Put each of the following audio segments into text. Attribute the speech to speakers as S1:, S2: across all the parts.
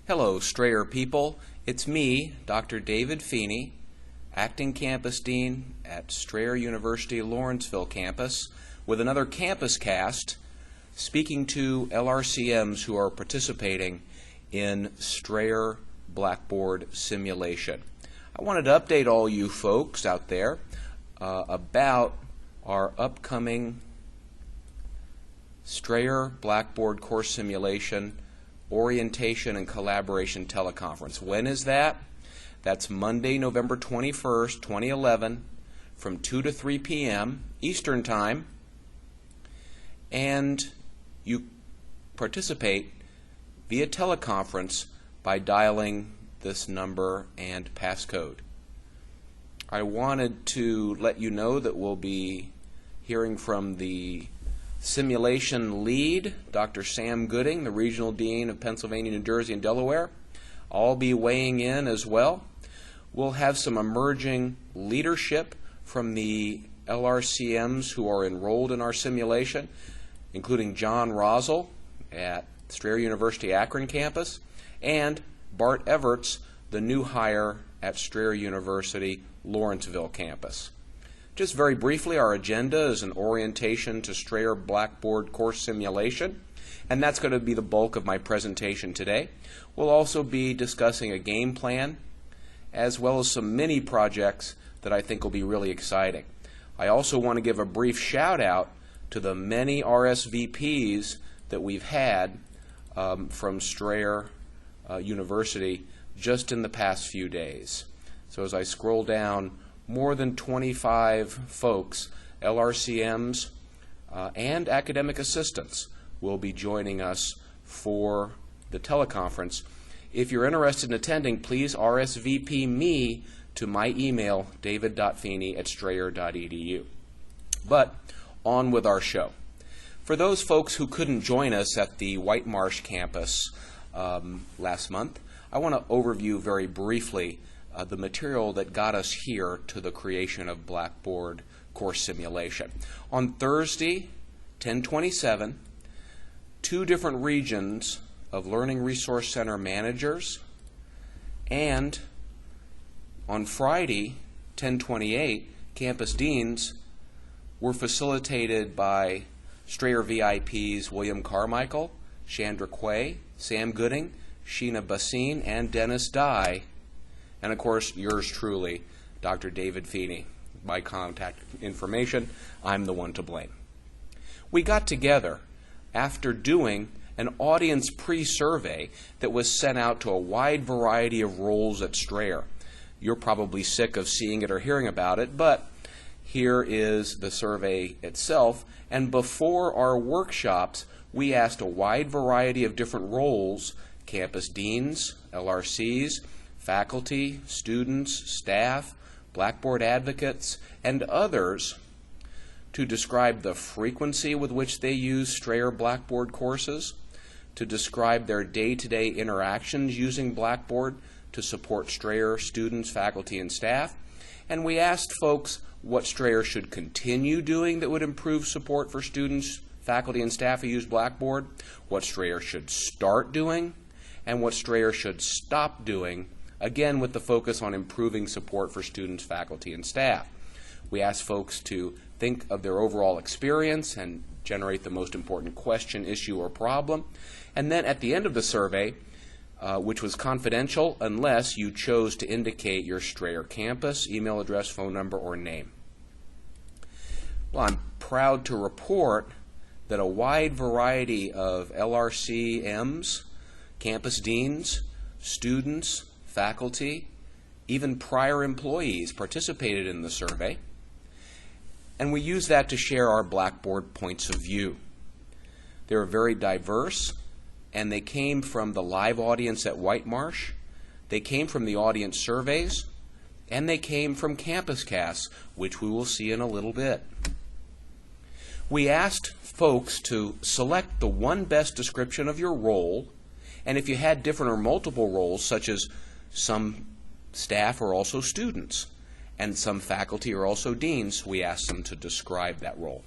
S1: Hello, Strayer people. It's me, Dr. David Feeney, Acting Campus Dean at Strayer University Lawrenceville campus, with another campus cast speaking to LRCMs who are participating in Strayer Blackboard simulation. I wanted to update all you folks out there about our upcoming Strayer Blackboard course simulation orientation and collaboration teleconference. When is that? That's Monday, November 21st, 2011, from 2 to 3 p.m. Eastern Time. And you participate via teleconference by dialing this number and passcode. I wanted to let you know that we'll be hearing from the simulation lead, Dr. Sam Gooding, the Regional Dean of Pennsylvania, New Jersey, and Delaware. I'll be weighing in as well. We'll have some emerging leadership from the LRCMs who are enrolled in our simulation, including John Rosel at Strayer University Akron campus, and Bart Everts, the new hire at Strayer University Lawrenceville campus. Just very briefly, our agenda is an orientation to Strayer Blackboard course simulation, and that's going to be the bulk of my presentation today. We'll also be discussing a game plan, as well as some mini projects that I think will be really exciting. I also want to give a brief shout out to the many RSVPs that we've had from Strayer University just in the past few days. So as I scroll down, more than 25 folks, LRCMs and academic assistants, will be joining us for the teleconference. If you're interested in attending, please RSVP me to my email, david.feeney@strayer.edu. But on with our show. For those folks who couldn't join us at the White Marsh campus last month, I want to overview very briefly the material that got us here to the creation of Blackboard course simulation. On Thursday, 10/27, 2 different regions of Learning Resource Center managers, and on Friday, 10/28, campus deans were facilitated by Strayer VIPs William Carmichael, Chandra Quaye, Sam Gooding, Sheena Bhasin, and Dennis Dye, and of course yours truly, Dr. David Feeney. My contact information, I'm the one to blame. We got together after doing an audience pre-survey that was sent out to a wide variety of roles at Strayer. You're probably sick of seeing it or hearing about it, but here is the survey itself. And before our workshops, we asked a wide variety of different roles: campus deans, LRCs, faculty, students, staff, Blackboard advocates, and others, to describe the frequency with which they use Strayer Blackboard courses, to describe their day-to-day interactions using Blackboard to support Strayer students, faculty, and staff. And we asked folks what Strayer should continue doing that would improve support for students, faculty, and staff who use Blackboard, what Strayer should start doing, and what Strayer should stop doing, again with the focus on improving support for students, faculty, and staff. We asked folks to think of their overall experience and generate the most important question, issue, or problem. And then at the end of the survey, which was confidential unless you chose to indicate your Strayer campus, email address, phone number, or name. Well, I'm proud to report that a wide variety of LRCMs, campus deans, students, faculty, even prior employees participated in the survey, and we use that to share our Blackboard points of view. They were very diverse, and they came from the live audience at White Marsh, they came from the audience surveys, and they came from campus casts, which we will see in a little bit. We asked folks to select the one best description of your role, and if you had different or multiple roles, such as some staff are also students, and some faculty are also deans, we asked them to describe that role.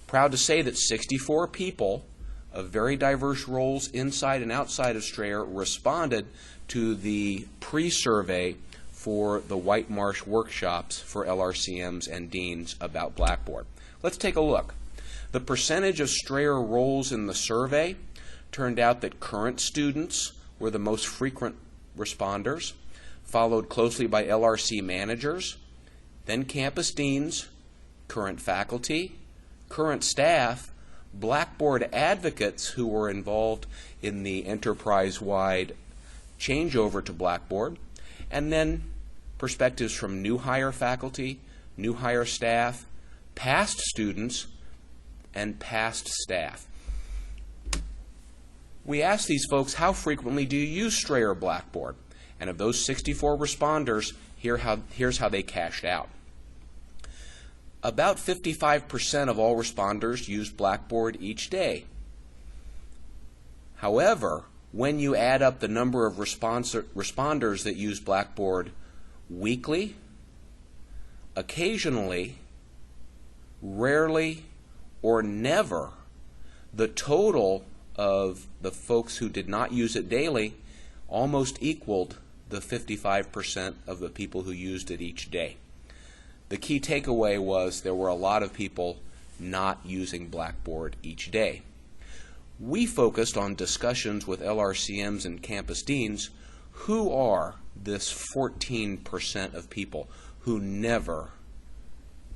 S1: Proud to say that 64 people of very diverse roles inside and outside of Strayer responded to the pre-survey for the White Marsh workshops for LRCMs and deans about Blackboard. Let's take a look. The percentage of Strayer roles in the survey turned out that current students were the most frequent responders, followed closely by LRC managers, then campus deans, current faculty, current staff, Blackboard advocates who were involved in the enterprise-wide changeover to Blackboard, and then perspectives from new hire faculty, new hire staff, past students, and past staff. We asked these folks, how frequently do you use Strayer Blackboard? And of those 64 responders, here's how they cashed out. About 55% of all responders used Blackboard each day. However, when you add up the number of responders that use Blackboard weekly, occasionally, rarely, or never, the total of the folks who did not use it daily almost equaled the 55% of the people who used it each day. The key takeaway was there were a lot of people not using Blackboard each day. We focused on discussions with LRCMs and campus deans who are this 14% of people who never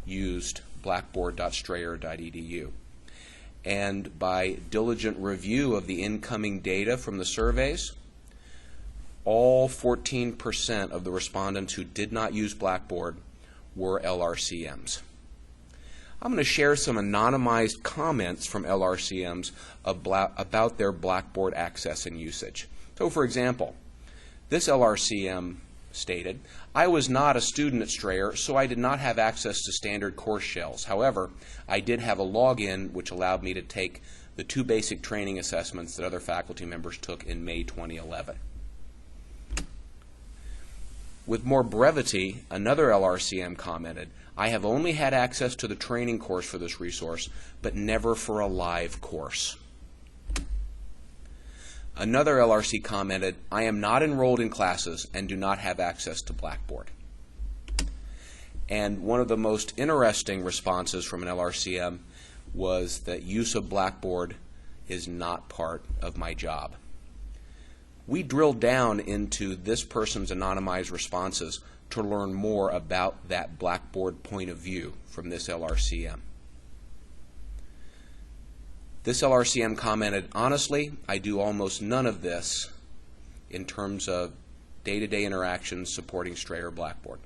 S1: used blackboard.strayer.edu. And by diligent review of the incoming data from the surveys, all 14% of the respondents who did not use Blackboard were LRCMs. I'm going to share some anonymized comments from LRCMs about their Blackboard access and usage. So for example, this LRCM stated, I was not a student at Strayer, so I did not have access to standard course shells. However, I did have a login which allowed me to take the 2 basic training assessments that other faculty members took in May 2011. With more brevity, another LRCM commented, I have only had access to the training course for this resource, but never for a live course. Another LRC commented, I am not enrolled in classes and do not have access to Blackboard. And one of the most interesting responses from an LRCM was that use of Blackboard is not part of my job. We drilled down into this person's anonymized responses to learn more about that Blackboard point of view from this LRCM. This LRCM commented, honestly, I do almost none of this in terms of day-to-day interactions supporting Strayer Blackboard.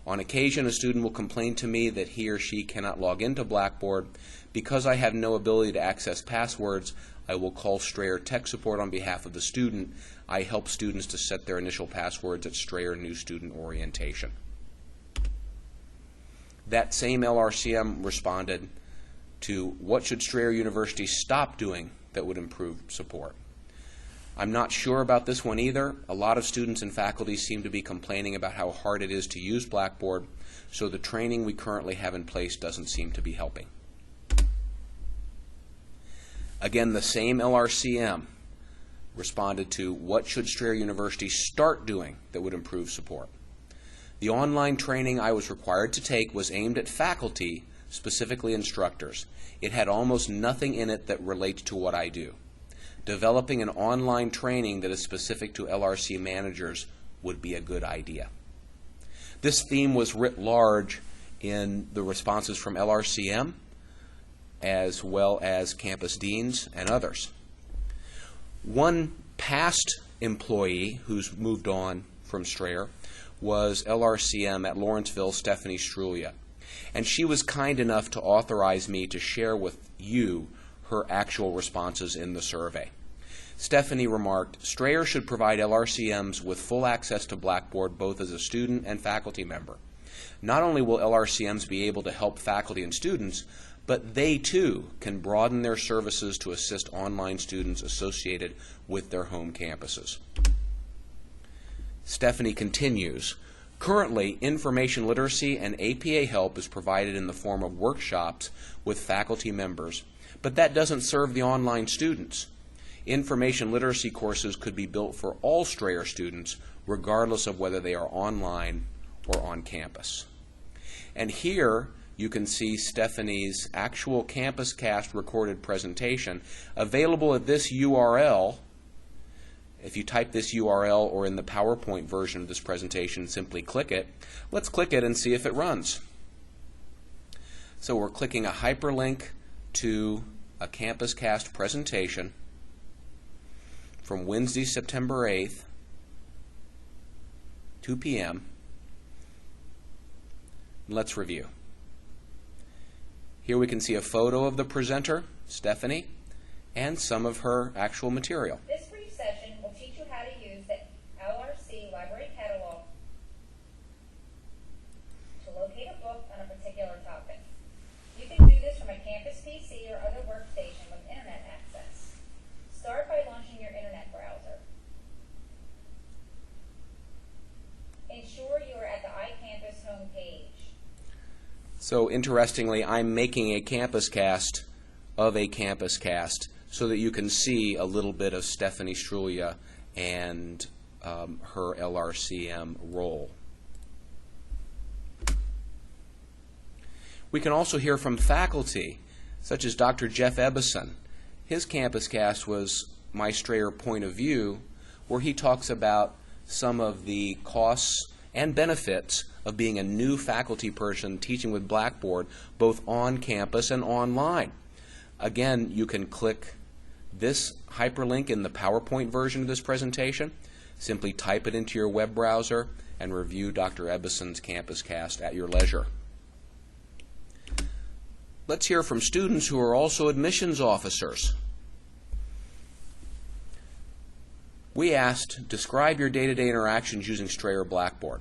S1: On occasion, a student will complain to me that he or she cannot log into Blackboard. Because I have no ability to access passwords, I will call Strayer Tech Support on behalf of the student. I help students to set their initial passwords at Strayer New Student Orientation. That same LRCM responded to what should Strayer University stop doing that would improve support. I'm not sure about this one either. A lot of students and faculty seem to be complaining about how hard it is to use Blackboard, so the training we currently have in place doesn't seem to be helping. Again, the same LRCM responded to what should Strayer University start doing that would improve support. The online training I was required to take was aimed at faculty, specifically instructors. It had almost nothing in it that relates to what I do. Developing an online training that is specific to LRC managers would be a good idea. This theme was writ large in the responses from LRCM as well as campus deans and others. One past employee who's moved on from Strayer was LRCM at Lawrenceville, Stephanie Strulia. And she was kind enough to authorize me to share with you her actual responses in the survey. Stephanie remarked, Strayer should provide LRCMs with full access to Blackboard both as a student and faculty member. Not only will LRCMs be able to help faculty and students, but they too can broaden their services to assist online students associated with their home campuses. Stephanie continues, currently, information literacy and APA help is provided in the form of workshops with faculty members, But that doesn't serve the online students. Information literacy courses could be built for all Strayer students, regardless of whether they are online or on campus. And here you can see Stephanie's actual CampusCast recorded presentation available at this URL. If you type this URL or in the PowerPoint version of this presentation, simply click it. Let's click it and see if it runs. So we're clicking a hyperlink to a CampusCast presentation from Wednesday, September 8th, 2 p.m. Let's review. Here we can see a photo of the presenter, Stephanie, and some of her actual material.
S2: This brief session will teach you how to use the LRC library catalog to locate a book on a particular topic. You can do this from a campus PC or other workstation with internet access. Start by launching your internet browser. Ensure you are at the iCampus homepage.
S1: So interestingly, I'm making a CampusCast of a CampusCast so that you can see a little bit of Stephanie Strulia and her LRCM role. We can also hear from faculty, such as Dr. Jeff Bhasin. His CampusCast was My Strayer Point of View, where he talks about some of the costs and benefits of being a new faculty person teaching with Blackboard, both on campus and online. Again, you can click this hyperlink in the PowerPoint version of this presentation, simply type it into your web browser, and review Dr. Bhasin's CampusCast at your leisure. Let's hear from students who are also admissions officers. We asked, describe your day-to-day interactions using Strayer Blackboard.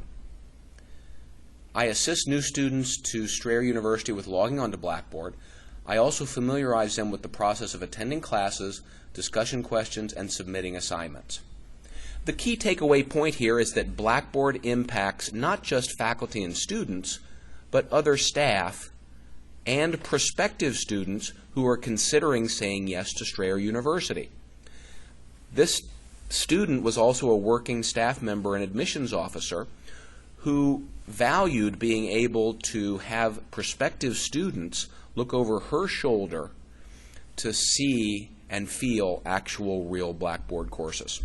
S1: I assist new students to Strayer University with logging onto Blackboard. I also familiarize them with the process of attending classes, discussion questions, and submitting assignments. The key takeaway point here is that Blackboard impacts not just faculty and students, but other staff and prospective students who are considering saying yes to Strayer University. This student was also a working staff member and admissions officer who valued being able to have prospective students look over her shoulder to see and feel actual real Blackboard courses.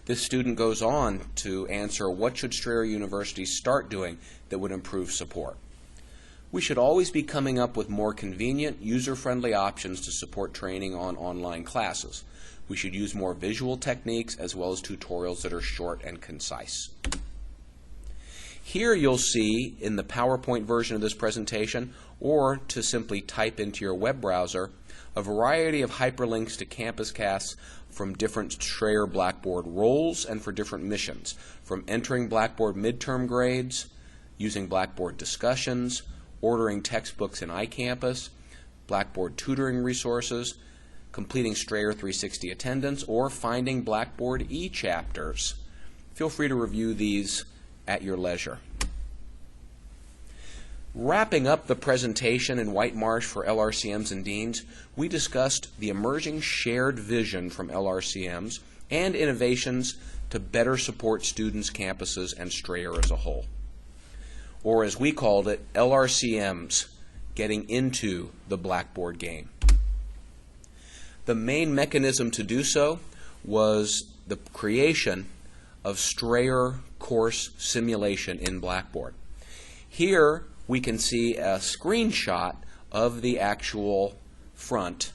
S1: This student goes on to answer, what should Strayer University start doing that would improve support? We should always be coming up with more convenient, user-friendly options to support training on online classes. We should use more visual techniques as well as tutorials that are short and concise. Here you'll see in the PowerPoint version of this presentation, or to simply type into your web browser, a variety of hyperlinks to CampusCasts from different Strayer Blackboard roles and for different missions, from entering Blackboard midterm grades, using Blackboard discussions, ordering textbooks in iCampus, Blackboard tutoring resources, completing Strayer 360 attendance, or finding Blackboard e-chapters. Feel free to review these at your leisure. Wrapping up the presentation in White Marsh for LRCMs and Deans, we discussed the emerging shared vision from LRCMs and innovations to better support students, campuses, and Strayer as a whole. Or as we called it, LRCMs, getting into the Blackboard game. The main mechanism to do so was the creation of Strayer course simulation in Blackboard. Here we can see a screenshot of the actual front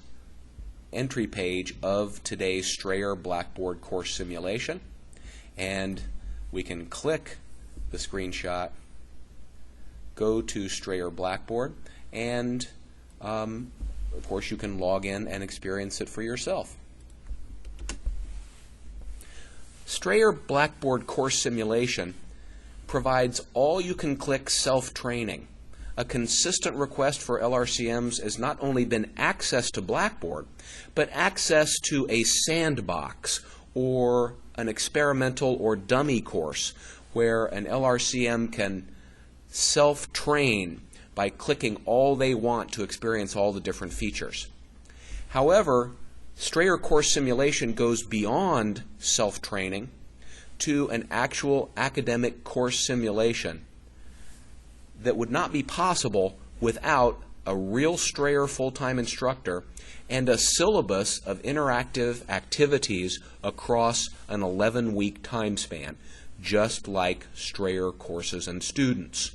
S1: entry page of today's Strayer Blackboard course simulation, and we can click the screenshot, go to Strayer Blackboard, and of course you can log in and experience it for yourself. Strayer Blackboard course simulation provides all-you-can-click self-training. A consistent request for LRCMs has not only been access to Blackboard, but access to a sandbox or an experimental or dummy course where an LRCM can self-train by clicking all they want to experience all the different features. However, Strayer course simulation goes beyond self-training to an actual academic course simulation that would not be possible without a real Strayer full-time instructor and a syllabus of interactive activities across an 11-week time span, just like Strayer courses and students.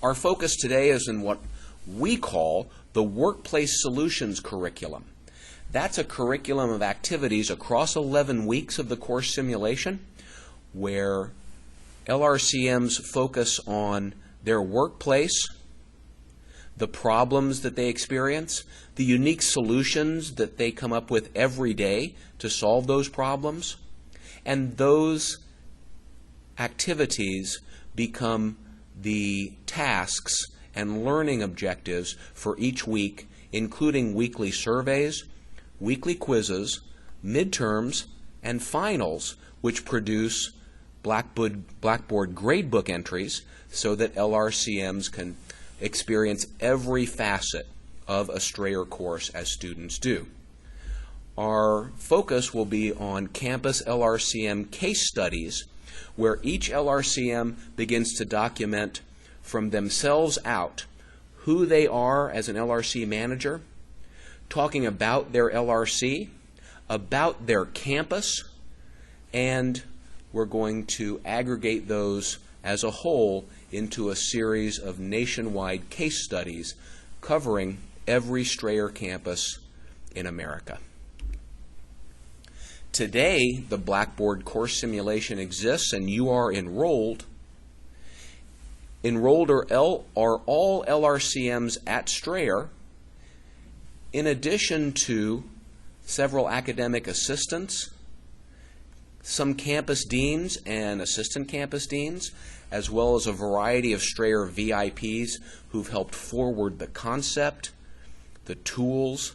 S1: Our focus today is in what we call the Workplace Solutions curriculum. That's a curriculum of activities across 11 weeks of the course simulation where LRCMs focus on their workplace, the problems that they experience, the unique solutions that they come up with every day to solve those problems, and those activities become the tasks and learning objectives for each week, including weekly surveys, weekly quizzes, midterms, and finals, which produce Blackboard gradebook entries so that LRCMs can experience every facet of a Strayer course as students do. Our focus will be on campus LRCM case studies where each LRCM begins to document from themselves out who they are as an LRC manager, talking about their LRC, about their campus, and we're going to aggregate those as a whole into a series of nationwide case studies covering every Strayer campus in America. Today, the Blackboard course simulation exists and you are enrolled. Enrolled are all LRCMs at Strayer, in addition to several academic assistants, some campus deans and assistant campus deans, as well as a variety of Strayer VIPs who've helped forward the concept, the tools,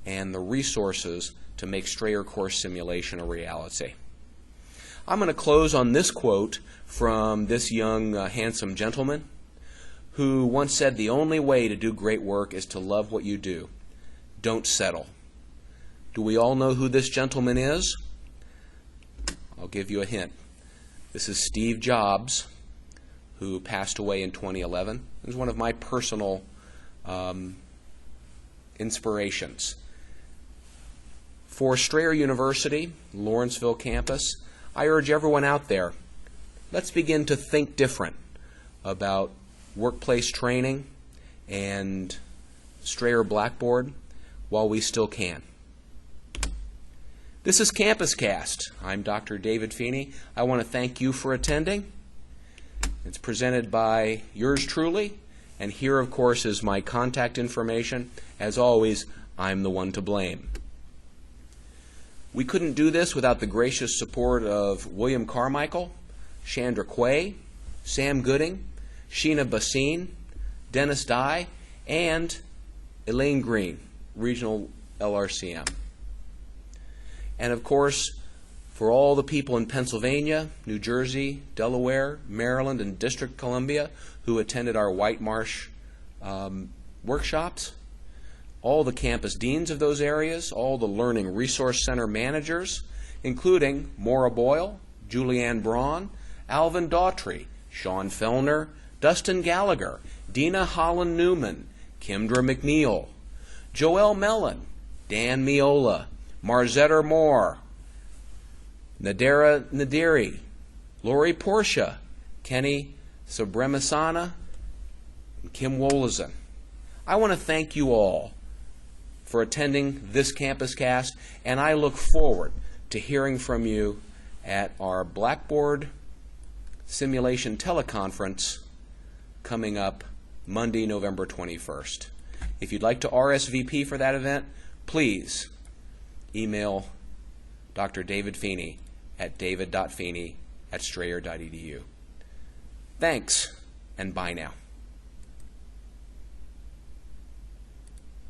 S1: and the resources to make Strayer course simulation a reality. I'm going to close on this quote from this young, handsome gentleman who once said, "The only way to do great work is to love what you do. Don't settle." Do we all know who this gentleman is? I'll give you a hint. This is Steve Jobs, who passed away in 2011. He was one of my personal inspirations. For Strayer University, Lawrenceville campus, I urge everyone out there, let's begin to think different about workplace training and Strayer Blackboard while we still can. This is Campus Cast. I'm Dr. David Feeney. I want to thank you for attending. It's presented by yours truly, and here, of course, is my contact information. As always, I'm the one to blame. We couldn't do this without the gracious support of William Carmichael, Chandra Quaye, Sam Gooding, Sheena Bhasin, Dennis Dye, and Elaine Green, Regional LRCM. And of course, for all the people in Pennsylvania, New Jersey, Delaware, Maryland, and District of Columbia who attended our White Marsh workshops, all the campus deans of those areas, all the Learning Resource Center managers, including Maura Boyle, Julianne Braun, Alvin Daughtry, Sean Fellner, Dustin Gallagher, Dina Holland Newman, Kimdra McNeil, Joelle Mellon, Dan Miola, Marzetter Moore, Nadera Nadiri, Lori Portia, Kenny Subremasana, and Kim Wolazin. I want to thank you all for attending this Campus Cast, and I look forward to hearing from you at our Blackboard Simulation Teleconference coming up Monday, November 21st. If you'd like to RSVP for that event, please email Dr. David Feeney at david.feeney@strayer.edu. Thanks, and bye now.